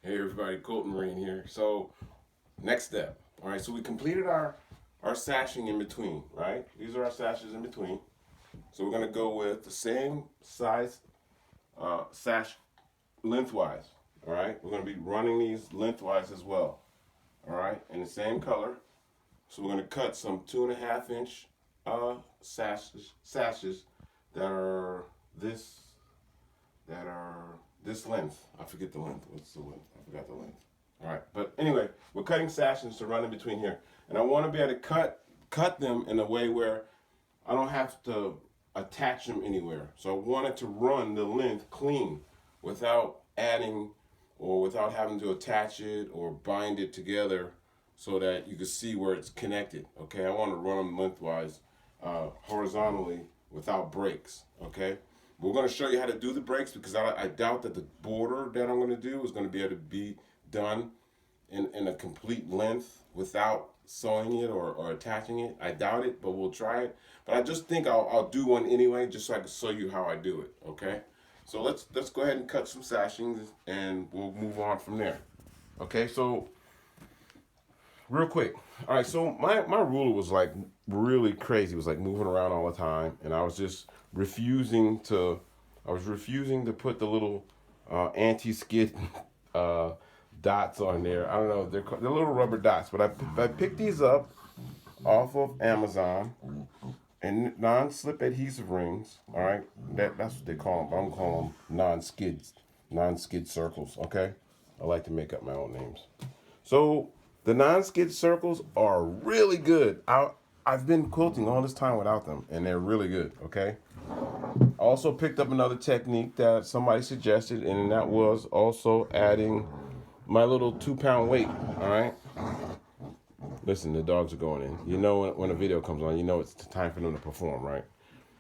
Hey everybody, Quilting Marine here. So, next step. All right, so we completed our sashing in between, right? These are our sashes in between. So we're gonna go with the same size sash lengthwise. All right, we're gonna be running these lengthwise as well. All right, in the same color. So we're gonna cut some 2.5 inch sashes that are this that are this length. I forget the length. What's the length? I forgot the length. All right, but anyway, we're cutting sashes to run in between here, and I want to be able to cut them in a way where I don't have to attach them anywhere. So I wanted to run the length clean without adding or without having to attach it or bind it together so that you can see where it's connected. Okay, I want to run them lengthwise, horizontally without breaks. Okay. We're going to show you how to do the breaks because I doubt that the border that I'm going to do is going to be able to be done in a complete length without sewing it or attaching it. I doubt it, but we'll try it. But I just think I'll do one anyway just so I can show you how I do it, okay? So let's go ahead and cut some sashings and we'll move on from there. Okay, so real quick. All right, so my ruler was like really crazy. It was like moving around all the time, and I was just refusing to. I was refusing to put the little anti-skid uh, dots on there. I don't know. They're little rubber dots, but I picked these up off of Amazon and non-slip adhesive rings. All right, that's what they call them. But I'm calling them non-skid circles. Okay, I like to make up my own names. So the non-skid circles are really good. I've been quilting all this time without them, and they're really good, okay? I also picked up another technique that somebody suggested, and that was also adding my little 2-pound weight, all right? Listen, the dogs are going in. You know when a video comes on, you know it's time for them to perform, right?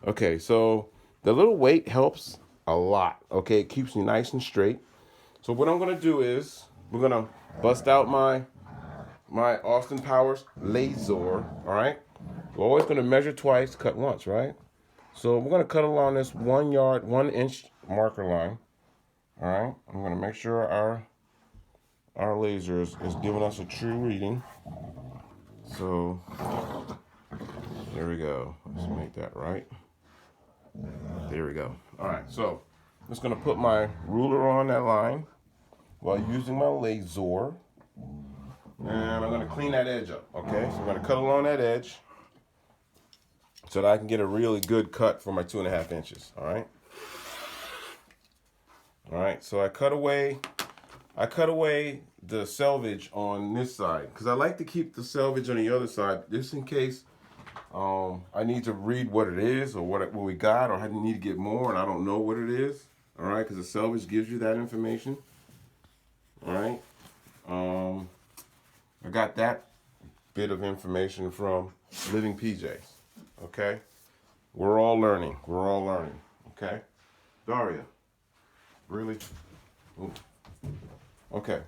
Okay, so the little weight helps a lot, okay? It keeps me nice and straight. So what I'm going to do is we're going to bust out my Austin Powers laser, all right? We're always going to measure twice, cut once, right? So we're going to cut along this 1 yard, 1 inch marker line, all right? I'm going to make sure our laser is giving us a true reading. So there we go. Let's make that right. There we go. All right, so I'm just going to put my ruler on that line while using my laser. And I'm going to clean that edge up, okay? So I'm going to cut along that edge so that I can get a really good cut for my 2.5 inches, all right? All right, so I cut away the selvage on this side because I like to keep the selvage on the other side just in case I need to read what it is or what we got, or I need to get more and I don't know what it is, all right? Because the selvage gives you that information, all right? I got that bit of information from Living PJs, okay? We're all learning, okay? Daria, really? Ooh. Okay,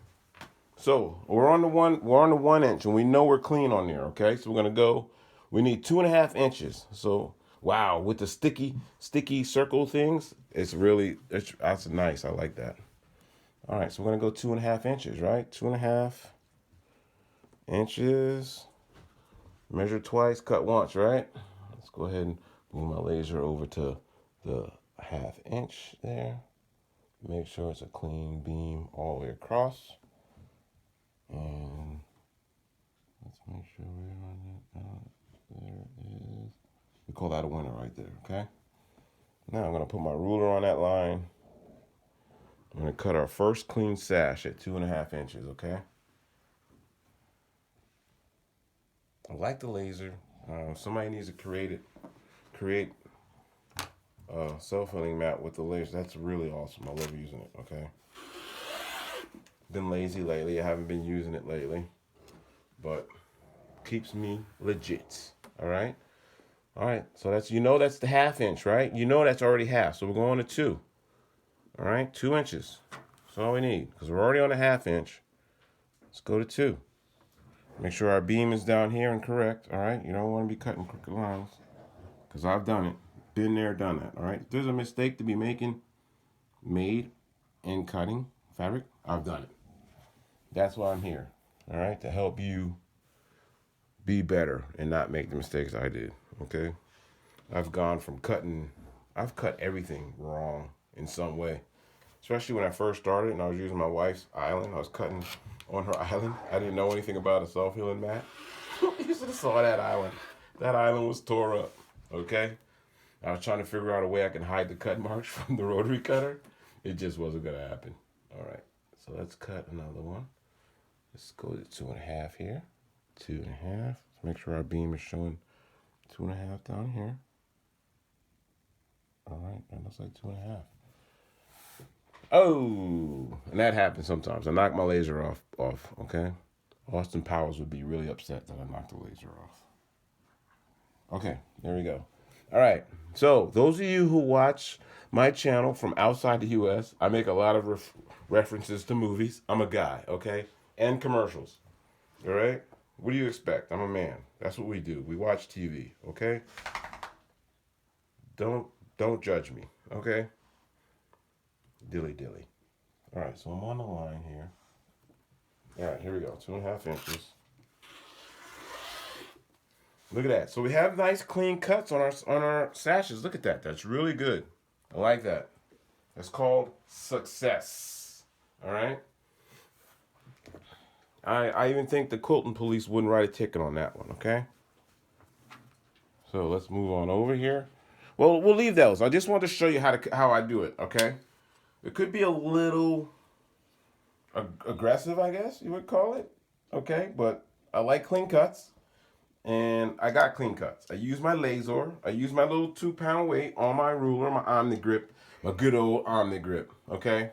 so we're on the 1 inch and we know we're clean on there, okay? So we're gonna go, we need 2.5 inches. So, wow, with the sticky circle things, that's nice, I like that. All right, so we're gonna go 2.5 inches, right? 2.5 inches, measure twice, cut once, right? Let's go ahead and move my laser over to the 1/2 inch there. Make sure it's a clean beam all the way across. And let's make sure we're on it. There it is. We call that a winner right there, okay? Now I'm gonna put my ruler on that line. I'm gonna cut our first clean sash at 2.5 inches, okay? I like the laser. Somebody needs to create a self-filling mat with the laser. That's really awesome. I love using it, okay? Been lazy lately. I haven't been using it lately. But keeps me legit, all right? All right, so that's the 1/2 inch, right? You know that's already half, so we're going to 2. All right, 2 inches. That's all we need because we're already on a 1/2 inch. Let's go to 2. Make sure our beam is down here and correct, all right? You don't want to be cutting crooked lines because I've done it. Been there, done that, all right? If there's a mistake to be made in cutting fabric, I've done it. That's why I'm here. All right, to help you be better and not make the mistakes I did. Okay, I've gone from I've cut everything wrong in some way. Especially when I first started and I was using my wife's island. I was cutting on her island. I didn't know anything about a self-healing mat. You should have saw that island. That island was tore up. Okay? I was trying to figure out a way I can hide the cut marks from the rotary cutter. It just wasn't going to happen. All right. So let's cut another one. Let's go to 2.5 here. 2.5. Let's make sure our beam is showing 2.5 down here. All right. That looks like 2.5. Oh, and that happens sometimes. I knock my laser off, okay? Austin Powers would be really upset that I knocked the laser off. Okay, there we go. All right, so those of you who watch my channel from outside the U.S., I make a lot of references to movies. I'm a guy, okay? And commercials, all right? What do you expect? I'm a man. That's what we do. We watch TV, okay? Don't judge me, okay? Dilly. All right, so I'm on the line here. All right, here we go, 2.5 inches. Look at that. So we have nice clean cuts on our sashes. Look at that. That's really good. I like that. That's called success. All right. I even think the quilting police wouldn't write a ticket on that one. Okay. So let's move on over here. Well, we'll leave those. I just wanted to show you how I do it. Okay. It could be a little aggressive, I guess you would call it. Okay, but I like clean cuts, and I got clean cuts. I use my laser. I use my little 2-pound weight on my ruler, my Omni Grip, my good old Omni Grip. Okay,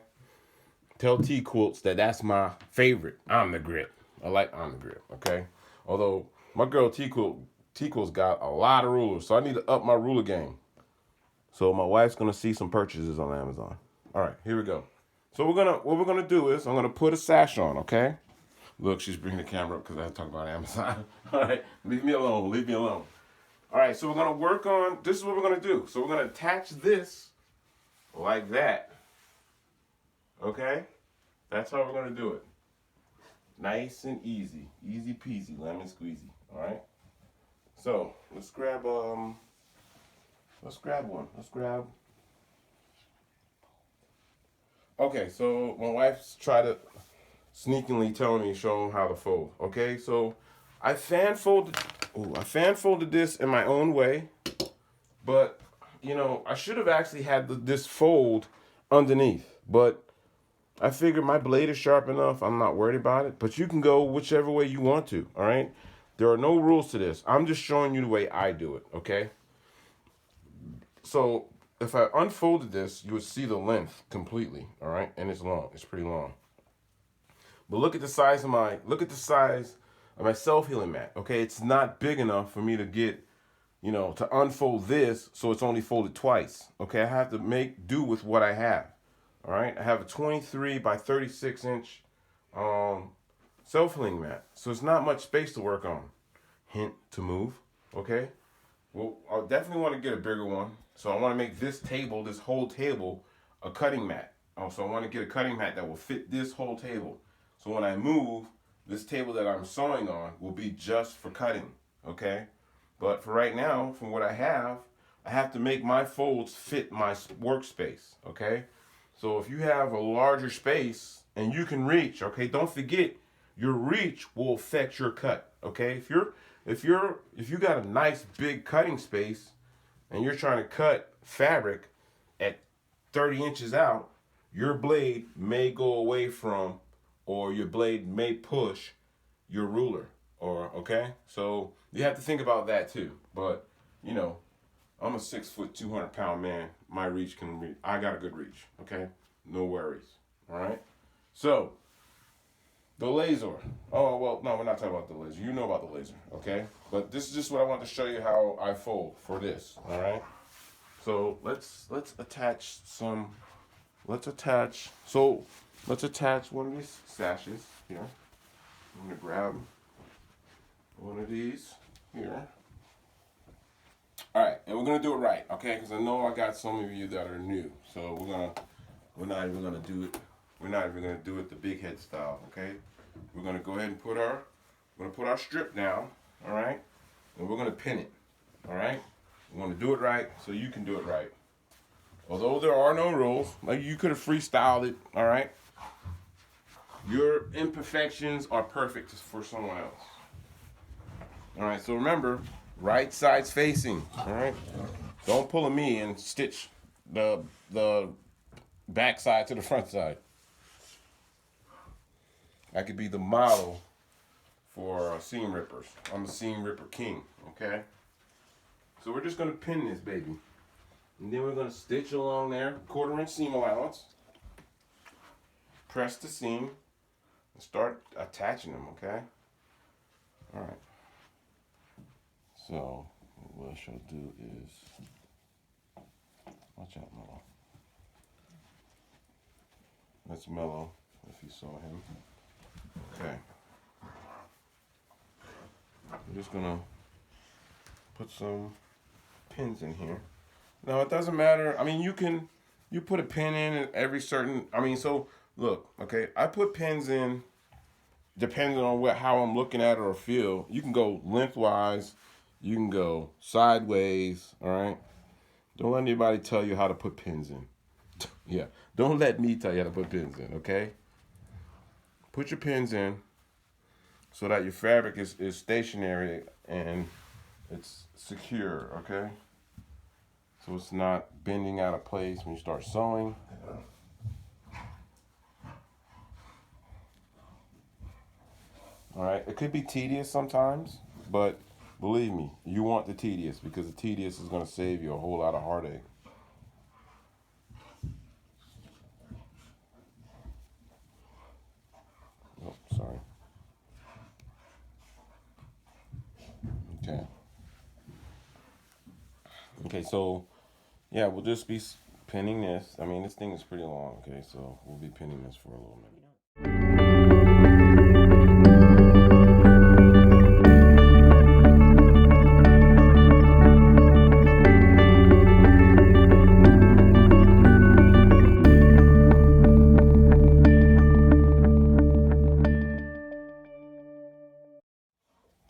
tell T Quilts that's my favorite Omni Grip. I like Omni Grip. Okay, although my girl T-Quilt's got a lot of rulers, so I need to up my ruler game. So my wife's gonna see some purchases on Amazon. All right, here we go. So what we're gonna do is I'm gonna put a sash on, okay? Look, she's bringing the camera up because I had to talk about Amazon. All right, leave me alone. All right, so we're gonna work on. This is what we're gonna do. So we're gonna attach this like that. Okay, that's how we're gonna do it. Nice and easy, easy peasy, lemon squeezy. All right. So let's grab one. Let's grab. Okay, so my wife's tried to sneakily tell me, show how to fold. Okay, so I fan folded this in my own way, but I should have actually had this fold underneath. But I figured my blade is sharp enough. I'm not worried about it. But you can go whichever way you want to. All right, there are no rules to this. I'm just showing you the way I do it. Okay. So if I unfolded this, you would see the length completely, all right? And it's long, it's pretty long. But look at the size of my self-healing mat, okay? It's not big enough for me to get, to unfold this so it's only folded twice, okay? I have to make do with what I have, all right? I have a 23 by 36 inch self-healing mat, so it's not much space to work on. Hint to move, okay? Well, I definitely want to get a bigger one. So I want to make this whole table, a cutting mat. So I want to get a cutting mat that will fit this whole table. So when I move, this table that I'm sewing on will be just for cutting, okay? But for right now, from what I have to make my folds fit my workspace, okay? So if you have a larger space and you can reach, okay, don't forget your reach will affect your cut, okay? If you got a nice big cutting space and you're trying to cut fabric at 30 inches out, your blade may go away from, or your blade may push your ruler, okay? So you have to think about that too. But, I'm a 6 foot, 200 pound man. My reach I got a good reach, okay? No worries, all right? So, the laser. Oh, well, no, we're not talking about the laser. You know about the laser, okay? But this is just what I want to show you how I fold for this, all right? So let's attach one of these sashes here. I'm gonna grab one of these here. All right, and we're gonna do it right, okay? Because I know I got some of you that are new, so we're not even gonna do it the big head style, okay? we're gonna go ahead and put our strip down, all right? And we're gonna pin it, all right? We wanna do it right so you can do it right. Although there are no rules, like you could have freestyled it, all right? Your imperfections are perfect for someone else. All right, so remember, right side's facing, all right? Don't pull a me and stitch the back side to the front side. I could be the model for seam rippers. I'm a seam ripper king, okay? So we're just gonna pin this baby. And then we're gonna stitch along there, 1/4 inch seam allowance. Press the seam and start attaching them, okay? All right. So what I shall do is, watch out, Mellow. That's Mellow, if you saw him. Okay. I'm just gonna put some pins in here. Now it doesn't matter. I mean, you put a pin in at every certain. I mean, so look, okay. I put pins in depending on how I'm looking at it or feel. You can go lengthwise. You can go sideways. All right. Don't let anybody tell you how to put pins in. Yeah. Don't let me tell you how to put pins in. Okay. Put your pins in so that your fabric is stationary and it's secure, okay? So it's not bending out of place when you start sewing. All right, it could be tedious sometimes, but believe me, you want the tedious because the tedious is gonna save you a whole lot of heartache. Oh, sorry. Okay. Okay, so yeah, we'll just be pinning this. I mean, this thing is pretty long, okay? So we'll be pinning this for a little minute.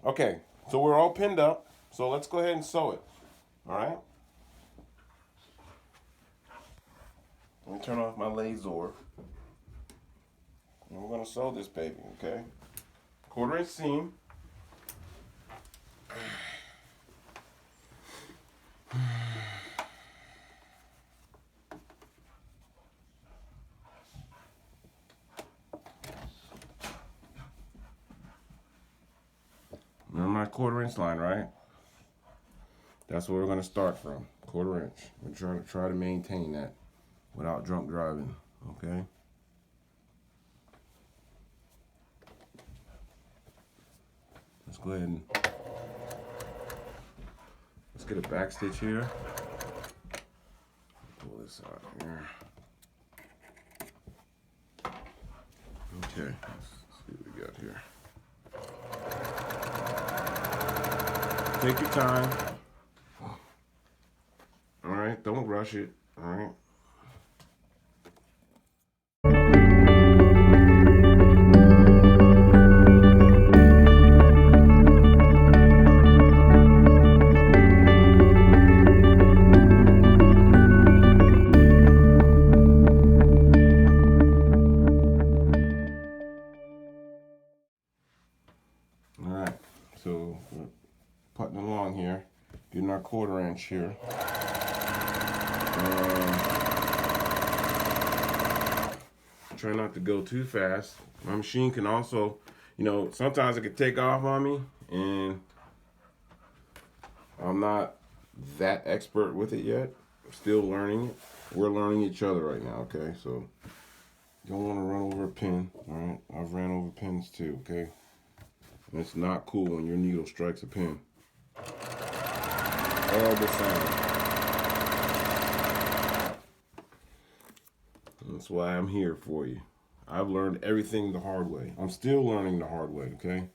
Okay, so we're all pinned up. So let's go ahead and sew it. All right. Let me turn off my laser. And we're gonna sew this baby, okay? 1/4 inch seam. Remember my 1/4 inch line, right? That's where we're gonna start from, 1/4 inch. We're try to maintain that without drunk driving, okay? Let's go ahead and let's get a back stitch here. Pull this out here. Okay, let's see what we got here. Take your time. All right, don't rush it. All right. All right, so we're putting along here, getting our 1/4 inch here. Try not to go too fast. My machine can also, sometimes it can take off on me, and I'm not that expert with it yet. I'm still learning it. We're learning each other right now, okay? So you don't want to run over a pin, all right? I've ran over pins too, okay? And it's not cool when your needle strikes a pin. Horrible sound. That's why I'm here for you. I've learned everything the hard way. I'm still learning the hard way, okay?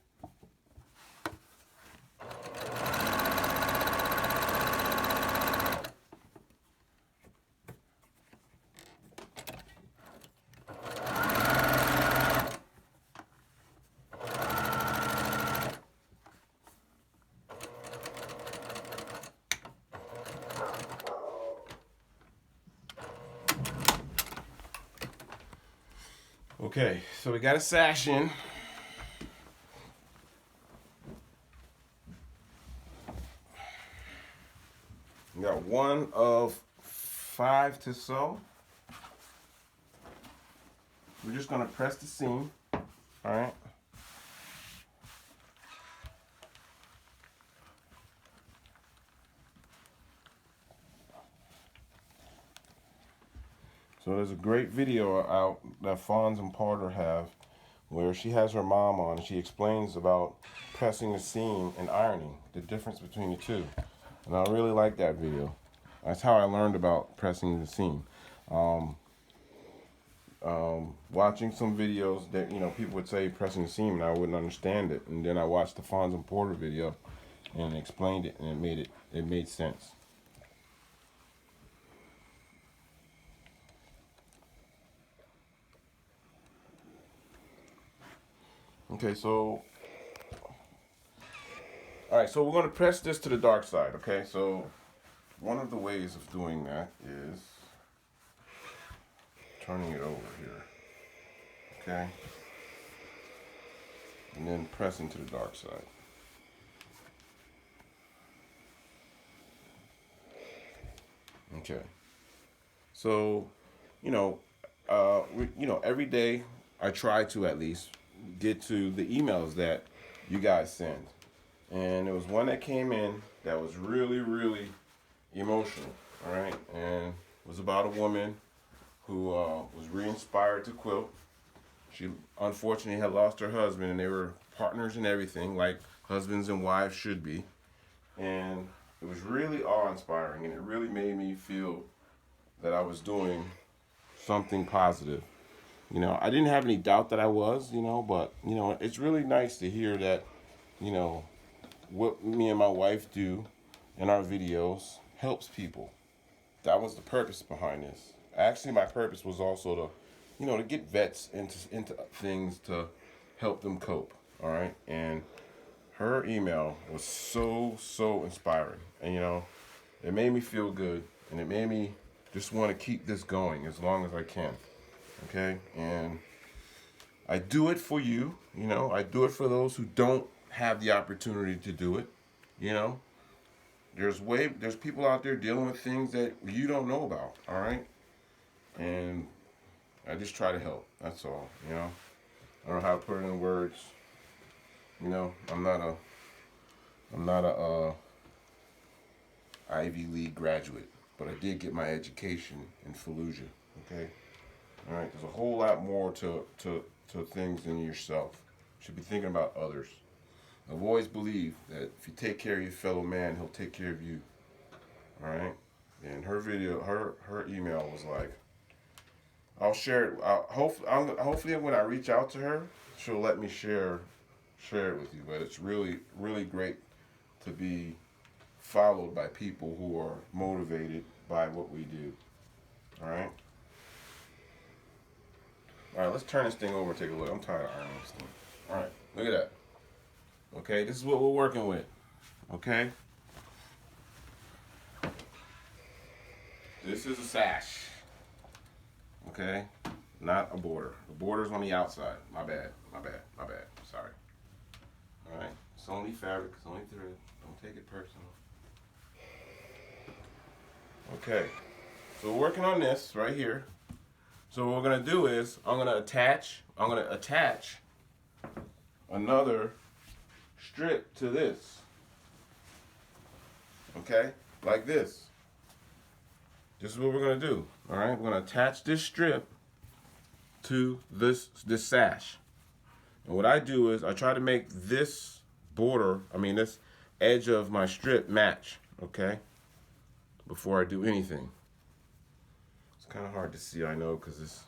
Okay, so we got a sash in. We got 1 of 5 to sew. We're just gonna press the seam, all right? So there's a great video out that Fonz and Porter have where she has her mom on and she explains about pressing the seam and ironing, the difference between the two. And I really like that video. That's how I learned about pressing the seam. Watching some videos that, you know, people would say pressing the seam and I wouldn't understand it. And then I watched the Fonz and Porter video and explained it and it made sense. Okay, so, all right, so we're going to press this to the dark side, okay? So one of the ways of doing that is turning it over here, okay? And then pressing to the dark side. Okay. So, you know, every day I try to at least get to the emails that you guys send. And there was one that came in that was really, really emotional, all right? And it was about a woman who was re-inspired to quilt. She unfortunately had lost her husband and they were partners in everything like husbands and wives should be. And it was really awe-inspiring and it really made me feel that I was doing something positive. You know, I didn't have any doubt that I was, you know, but, you know, it's really nice to hear that, you know, what me and my wife do in our videos helps people. That was the purpose behind this. Actually, my purpose was also to, you know, to get vets into things to help them cope, all right? And her email was so inspiring. And, you know, it made me feel good and it made me just want to keep this going as long as I can. Okay, and I do it for you, you know, I do it for those who don't have the opportunity to do it, you know. There's people out there dealing with things that you don't know about, all right? And I just try to help, that's all, you know. I don't know how to put it in words, you know. I'm not a Ivy League graduate, but I did get my education in Fallujah, okay? All right, there's a whole lot more to things than yourself. You should be thinking about others. I've always believed that if you take care of your fellow man, he'll take care of you. All right? And her video, her email was like, I'll share it. Hopefully when I reach out to her, she'll let me share it with you. But it's really, really great to be followed by people who are motivated by what we do. All right? All right, let's turn this thing over and take a look. I'm tired of ironing this thing. All right, look at that. Okay, this is what we're working with. Okay? This is a sash. Okay? Not a border. The border's on the outside. My bad. Sorry. All right, it's only fabric, it's only thread. Don't take it personal. Okay, so we're working on this right here. So what we're gonna do is I'm gonna attach another strip to this. Okay, like this. This is what we're gonna do. All right, we're gonna attach this strip to this sash. And what I do is I try to make this this edge of my strip match. Okay, before I do anything. Kind of hard to see, I know, because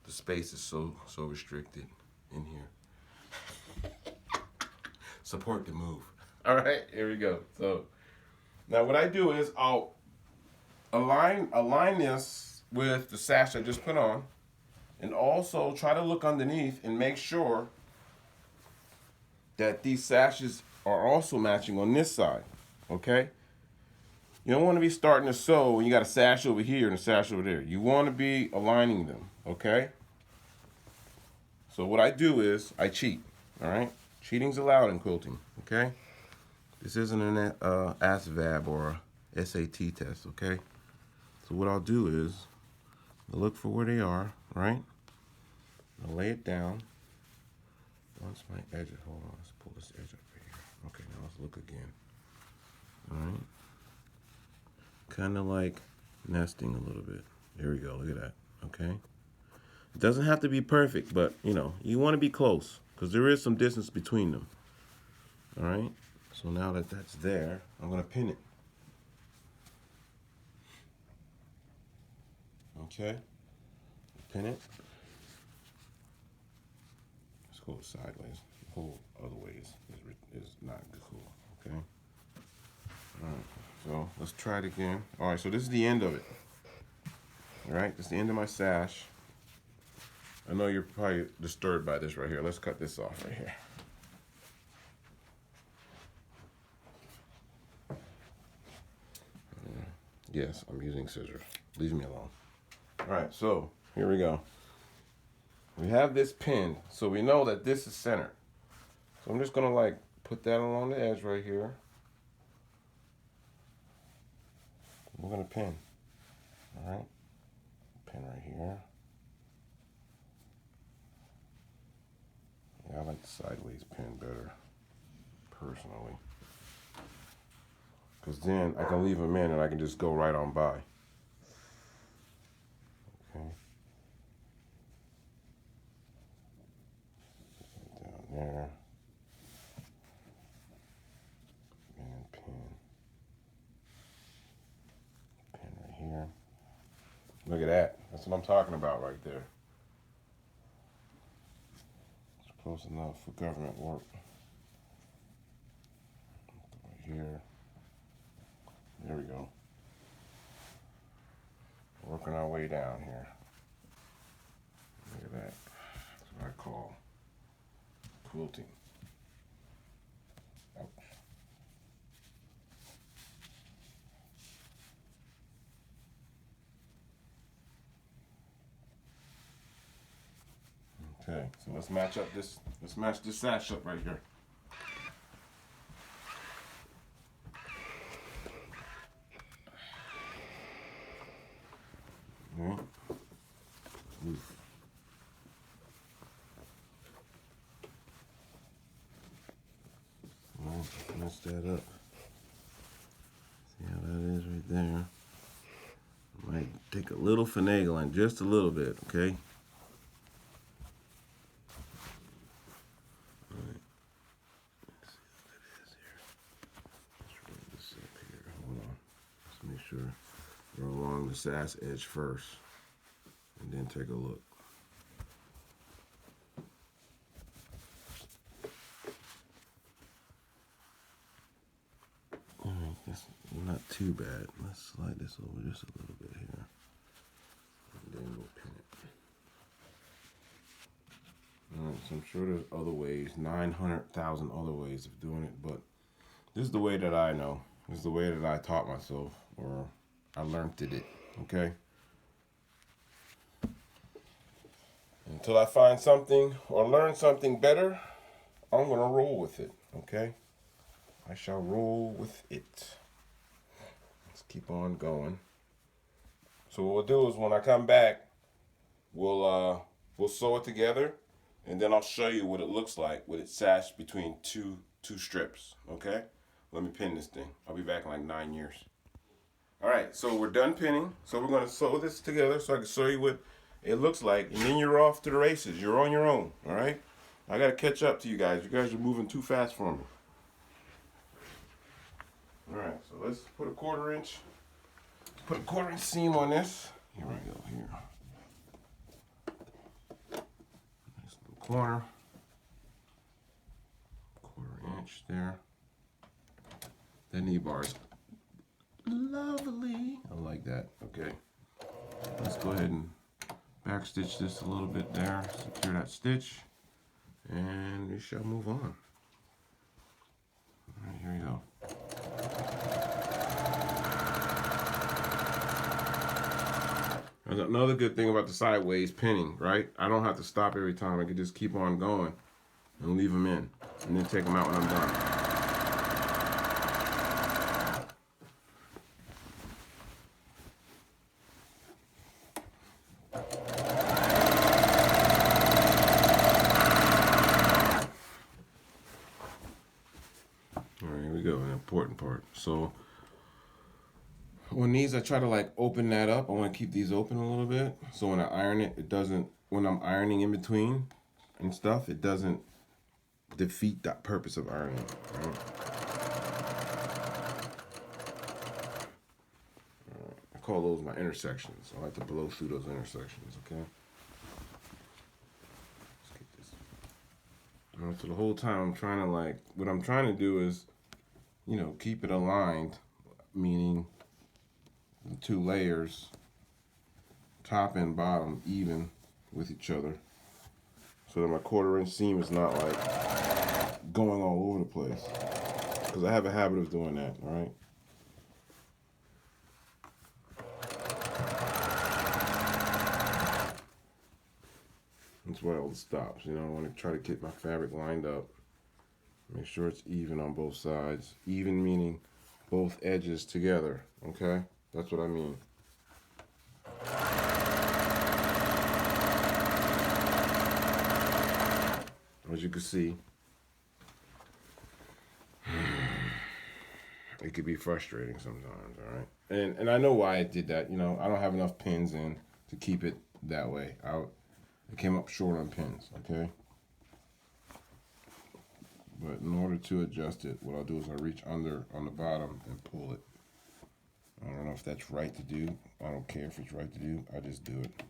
the space is so restricted in here. Support the move. All right, here we go. So now what I do is I'll align this with the sash I just put on, and also try to look underneath and make sure that these sashes are also matching on this side. Okay. You don't want to be starting to sew when you got a sash over here and a sash over there. You want to be aligning them, okay? So what I do is I cheat. All right, cheating's allowed in quilting. Okay, this isn't an ASVAB or a SAT test. Okay, so what I'll do is I'll look for where they are. Right, I'll lay it down. Once my edge, hold on, let's pull this edge up here. Okay, now let's look again. All right, kind of like nesting a little bit. There we go. Look at that. Okay. It doesn't have to be perfect, but you know, you want to be close because there is some distance between them. All right. So now that that's there, I'm going to pin it. Okay. Pin it. Let's go sideways. The whole other ways is not cool. Okay. All right. So let's try it again. All right. So this is the end of it. All right. This is the end of my sash. I know you're probably disturbed by this right here. Let's cut this off right here. Yes, I'm using scissors. Leave me alone. All right, so here we go. We have this pinned, so we know that this is centered. So I'm just gonna like put that along the edge right here. We're gonna pin. All right, pin right here. I like the sideways pin better, personally. Because then I can leave them in and I can just go right on by. Okay. Down there. And pin. Pin right here. Look at that. That's what I'm talking about right there. Close enough for government work. Right here. There we go. Working our way down here. Look at that. That's what I call quilting. Ouch. Okay, so let's match this sash up right here. Okay. Oof. Well, mess that up. See how that is right there. Might take a little finagling, just a little bit, okay? Go along the sash edge first and then take a look. All right, that's not too bad. Let's slide this over just a little bit here and then we'll pin it. All right, so I'm sure there's other ways, 900,000 other ways of doing it, but this is the way that I know. This is the way that I taught myself, or I learned it, okay? Until I find something or learn something better, I'm gonna roll with it, okay? I shall roll with it. Let's keep on going. So what we'll do is when I come back, we'll sew it together, and then I'll show you what it looks like with it sashed between two strips, okay? Let me pin this thing. I'll be back in like 9 years. All right, so we're done pinning. So we're gonna sew this together so I can show you what it looks like, and then you're off to the races. You're on your own, all right? I gotta catch up to you guys. You guys are moving too fast for me. All right, so let's put a 1/4 inch. Put a 1/4 inch seam on this. Here we go, here. Nice little corner. 1/4 inch there. That knee bar is lovely. I like that. Okay. Let's go ahead and backstitch this a little bit there. Secure that stitch. And we shall move on. All right, here we go. Another good thing about the sideways pinning, right? I don't have to stop every time. I can just keep on going and leave them in, and then take them out when I'm done. All right, here we go, an important part. So on these, I try to like open that up. I want to keep these open a little bit. So when I iron it, it doesn't, when I'm ironing in between and stuff, it doesn't defeat that purpose of ironing. Right? I call those my intersections. I like to blow through those intersections, okay? Let's get this. So the whole time I'm trying to like, what I'm trying to do is, you know, keep it aligned, meaning the two layers, top and bottom, even with each other, so that my 1/4 inch seam is not like going all over the place, because I have a habit of doing that. All right. That's why all the stops. You know, I want to try to get my fabric lined up, make sure it's even on both sides. Even meaning both edges together. Okay, that's what I mean. As you can see, it could be frustrating sometimes, all right? And I know why I did that. You know, I don't have enough pins in to keep it that way. I came up short on pins, okay? But in order to adjust it, what I'll do is I'll reach under on the bottom and pull it. I don't know if that's right to do. I don't care if it's right to do. I just do it.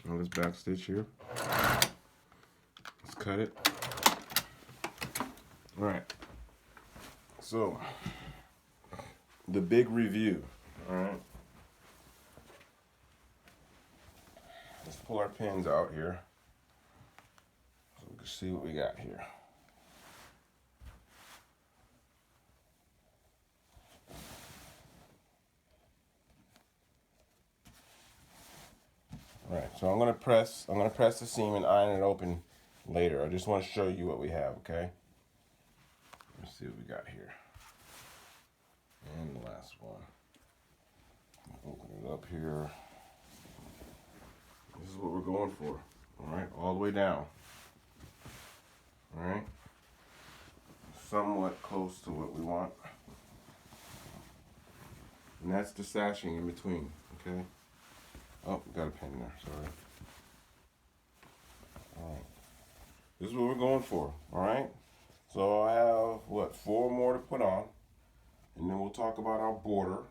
Now let's backstitch here. Let's cut it. All right. So, the big review. All right. Let's pull our pins out here so we can see what we got here. All right, so I'm gonna press the seam and iron it open later. I just want to show you what we have, okay? Let's see what we got here. And the last one. Open it up here. This is what we're going for. All right, all the way down. All right, somewhat close to what we want. And that's the sashing in between, okay? Oh, got a pin there, sorry. All right, this is what we're going for, all right? So I have, what, 4 more to put on, and then we'll talk about our border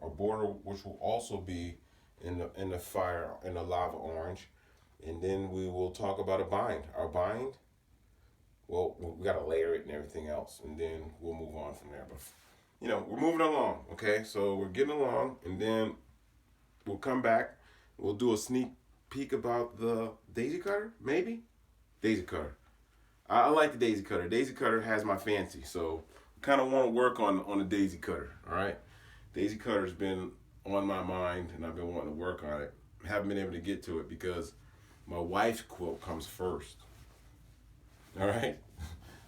which will also be in the fire, in the lava orange, and then we will talk about a bind. Our bind, well, we got to layer it and everything else, and then we'll move on from there. But, you know, we're moving along, okay? So we're getting along, and then we'll come back. We'll do a sneak peek about the daisy cutter, maybe? Daisy cutter. I like the daisy cutter. Daisy cutter has my fancy, so kind of want to work on the daisy cutter, all right? Daisy cutter's been on my mind, and I've been wanting to work on it. Haven't been able to get to it because my wife's quilt comes first, all right?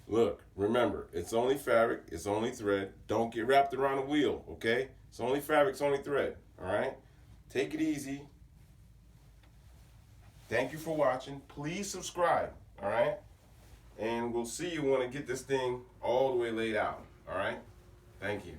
Look, remember, it's only fabric, it's only thread. Don't get wrapped around the wheel, okay? It's only fabric, it's only thread, all right? Take it easy. Thank you for watching. Please subscribe, all right? And we'll see you when I get this thing all the way laid out, all right? Thank you.